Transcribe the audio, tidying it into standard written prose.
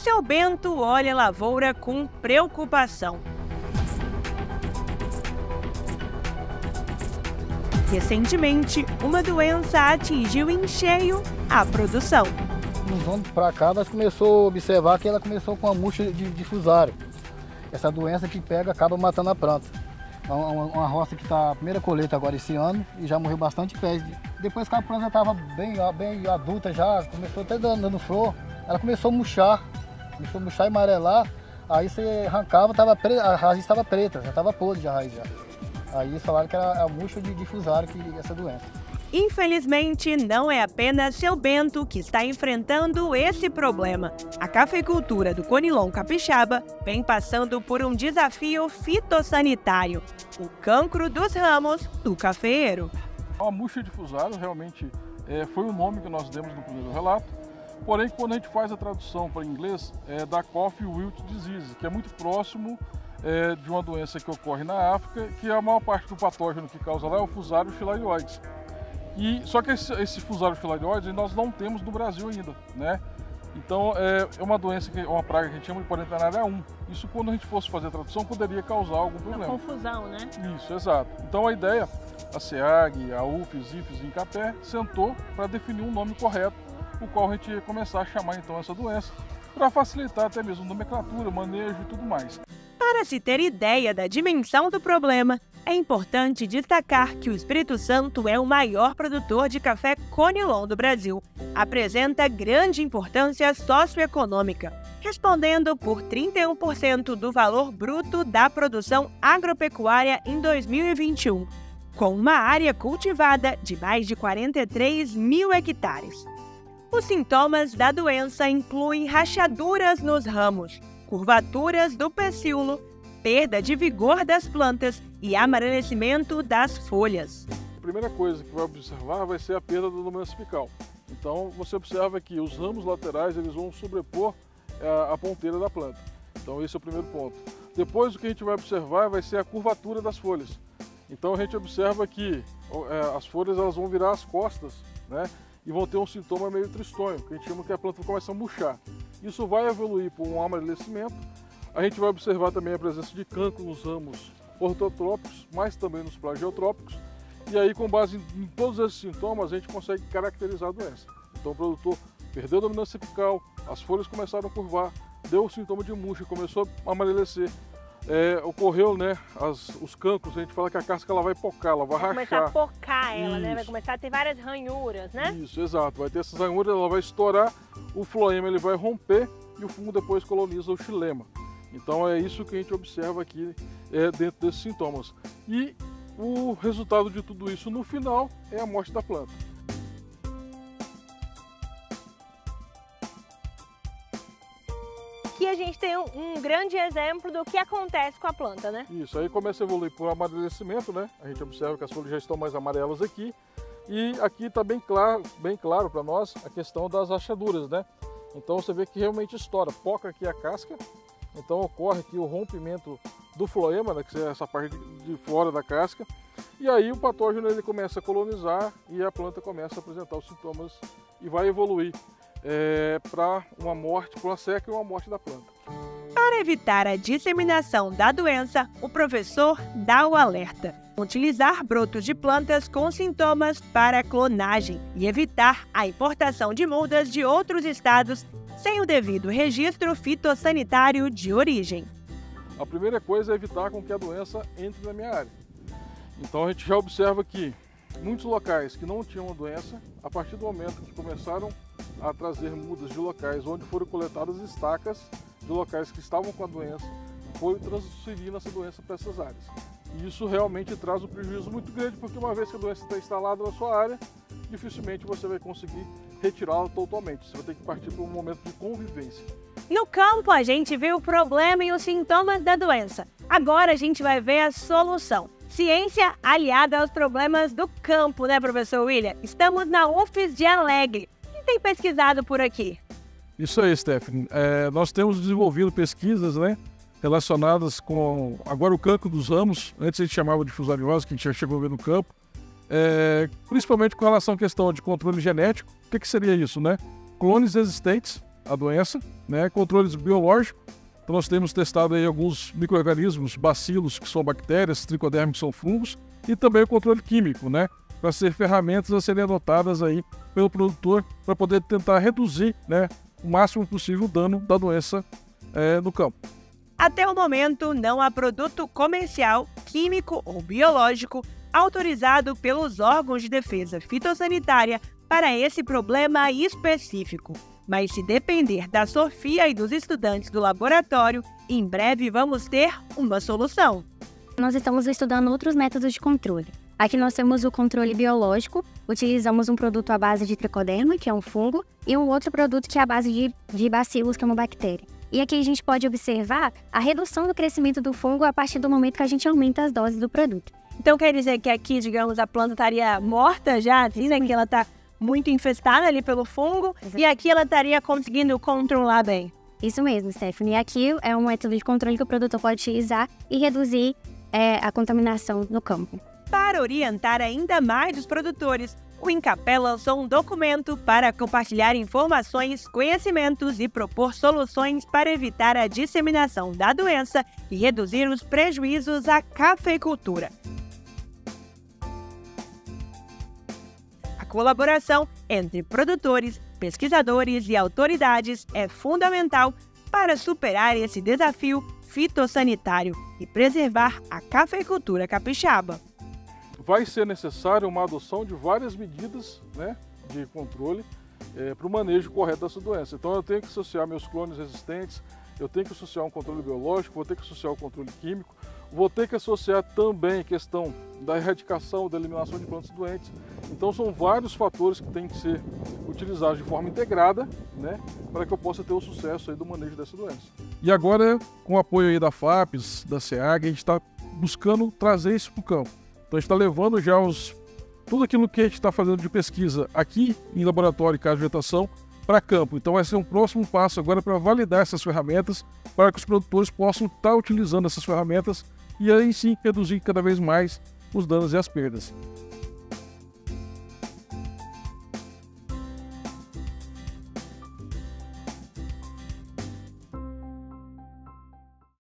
Seu Bento olha a lavoura com preocupação. Recentemente, uma doença atingiu em cheio a produção. Uns anos para cá, nós começamos a observar que ela começou com a murcha de fusário. Essa doença que pega acaba matando a planta. Uma roça que está a primeira colheita agora esse ano e já morreu bastante pés. Depois que a planta estava bem adulta já, começou até dando flor, ela começou a murchar e amarelar. Aí você arrancava, a raiz estava preta, já estava podre a raiz já. Aí eles falaram que era a murcha de fusário que essa doença. Infelizmente, não é apenas Seu Bento que está enfrentando esse problema. A cafeicultura do Conilon Capixaba vem passando por um desafio fitossanitário: o cancro dos ramos do cafeeiro. A murcha de fusário realmente foi o nome que nós demos no primeiro relato, porém quando a gente faz a tradução para inglês é da Coffee Wilt Disease, que é muito próximo de uma doença que ocorre na África, que a maior parte do patógeno que causa lá é o Fusarium filariioides. Só que esse Fusarium filariioides nós não temos no Brasil ainda, né? Então é uma doença, uma praga que a gente chama de Quarentenária 1. Isso, quando a gente fosse fazer a tradução, poderia causar algum problema. Uma confusão, né? Isso, exato. Então a ideia, a SEAG, a UFES, IFES e Incapé sentou para definir um nome correto, o qual a gente ia começar a chamar então essa doença, para facilitar até mesmo nomenclatura, manejo e tudo mais. Para se ter ideia da dimensão do problema, é importante destacar que o Espírito Santo é o maior produtor de café Conilon do Brasil. Apresenta grande importância socioeconômica, respondendo por 31% do valor bruto da produção agropecuária em 2021, com uma área cultivada de mais de 43 mil hectares. Os sintomas da doença incluem rachaduras nos ramos, curvaturas do pecíolo, perda de vigor das plantas e amarelecimento das folhas. A primeira coisa que vai observar vai ser a perda da dominância apical. Então você observa que os ramos laterais eles vão sobrepor a ponteira da planta. Então esse é o primeiro ponto. Depois o que a gente vai observar vai ser a curvatura das folhas. Então a gente observa que as folhas elas vão virar as costas, né? E vão ter um sintoma meio tristonho, que a gente chama que a planta começa a murchar. Isso vai evoluir por um amarelecimento. A gente vai observar também a presença de cancro nos ramos ortotrópicos, mas também nos plagiotrópicos. E aí, com base em todos esses sintomas, a gente consegue caracterizar a doença. Então o produtor perdeu a dominância apical, as folhas começaram a curvar, deu o sintoma de murcha, começou a amarecer. Ocorreu, né, os cancros, a gente fala que a casca ela vai pocar, ela vai rachar. Vai começar a pocar ela, né? Vai começar a ter várias ranhuras, né? Isso, exato. Vai ter essas ranhuras, ela vai estourar, o floema ele vai romper e o fungo depois coloniza o xilema. Então é isso que a gente observa aqui dentro desses sintomas. E o resultado de tudo isso no final é a morte da planta. Aqui a gente tem um grande exemplo do que acontece com a planta, né? Isso, aí começa a evoluir por amarelecimento, né? A gente observa que as folhas já estão mais amarelas aqui. E aqui está bem claro para nós a questão das rachaduras, né? Então você vê que realmente estoura, poca aqui a casca. Então ocorre aqui o rompimento do floema, né, que é essa parte de fora da casca. E aí o patógeno ele começa a colonizar e a planta começa a apresentar os sintomas e vai evoluir para uma morte, para uma seca e uma morte da planta. Para evitar a disseminação da doença, o professor dá o alerta: utilizar brotos de plantas com sintomas para clonagem e evitar a importação de mudas de outros estados sem o devido registro fitossanitário de origem. A primeira coisa é evitar com que a doença entre na minha área. Então a gente já observa que muitos locais que não tinham a doença, a partir do momento que começaram a trazer mudas de locais onde foram coletadas estacas de locais que estavam com a doença, foi transferindo essa doença para essas áreas. E isso realmente traz um prejuízo muito grande, porque uma vez que a doença está instalada na sua área, dificilmente você vai conseguir retirá-la totalmente. Você vai ter que partir para um momento de convivência. No campo a gente viu o problema e os sintomas da doença. Agora a gente vai ver a solução. Ciência aliada aos problemas do campo, né, professor William? Estamos na UFES de Alegre. O que tem pesquisado por aqui? Isso aí, Stephanie. Nós temos desenvolvido pesquisas, né, relacionadas com agora o cancro dos ramos. Antes a gente chamava de fusariose, que a gente já chegou a ver no campo. Principalmente com relação à questão de controle genético. O que seria isso, né? Clones existentes, a doença, né? Controles biológicos. Então nós temos testado aí alguns micro-organismos, bacilos, que são bactérias, tricodermos, que são fungos, e também o controle químico, né? Para ser ferramentas a serem adotadas aí pelo produtor para poder tentar reduzir, né, o máximo possível o dano da doença no campo. Até o momento, não há produto comercial, químico ou biológico autorizado pelos órgãos de defesa fitossanitária para esse problema específico. Mas se depender da Sofia e dos estudantes do laboratório, em breve vamos ter uma solução. Nós estamos estudando outros métodos de controle. Aqui nós temos o controle biológico, utilizamos um produto à base de tricoderma, que é um fungo, e um outro produto que é à base de bacilos, que é uma bactéria. E aqui a gente pode observar a redução do crescimento do fungo a partir do momento que a gente aumenta as doses do produto. Então quer dizer que aqui, digamos, a planta estaria morta já, dizem que ela está muito infestada ali pelo fungo, e aqui ela estaria conseguindo controlar bem. Isso mesmo, Stephanie. E aqui é um método de controle que o produtor pode utilizar e reduzir a contaminação no campo. Para orientar ainda mais os produtores, o INCAPé lançou um documento para compartilhar informações, conhecimentos e propor soluções para evitar a disseminação da doença e reduzir os prejuízos à cafeicultura. A colaboração entre produtores, pesquisadores e autoridades é fundamental para superar esse desafio fitossanitário e preservar a cafeicultura capixaba. Vai ser necessário uma adoção de várias medidas, né, de controle para o manejo correto dessa doença. Então eu tenho que associar meus clones resistentes, eu tenho que associar um controle biológico, vou ter que associar o controle químico, vou ter que associar também a questão da erradicação, da eliminação de plantas doentes. Então são vários fatores que têm que ser utilizados de forma integrada, né, para que eu possa ter o sucesso aí do manejo dessa doença. E agora, com o apoio aí da FAPES, da SEAG, a gente está buscando trazer isso para o campo. Então a gente está levando já tudo aquilo que a gente está fazendo de pesquisa aqui em laboratório, em casa de vegetação, para campo. Então vai ser um próximo passo agora para validar essas ferramentas, para que os produtores possam estar utilizando essas ferramentas e aí sim reduzir cada vez mais os danos e as perdas.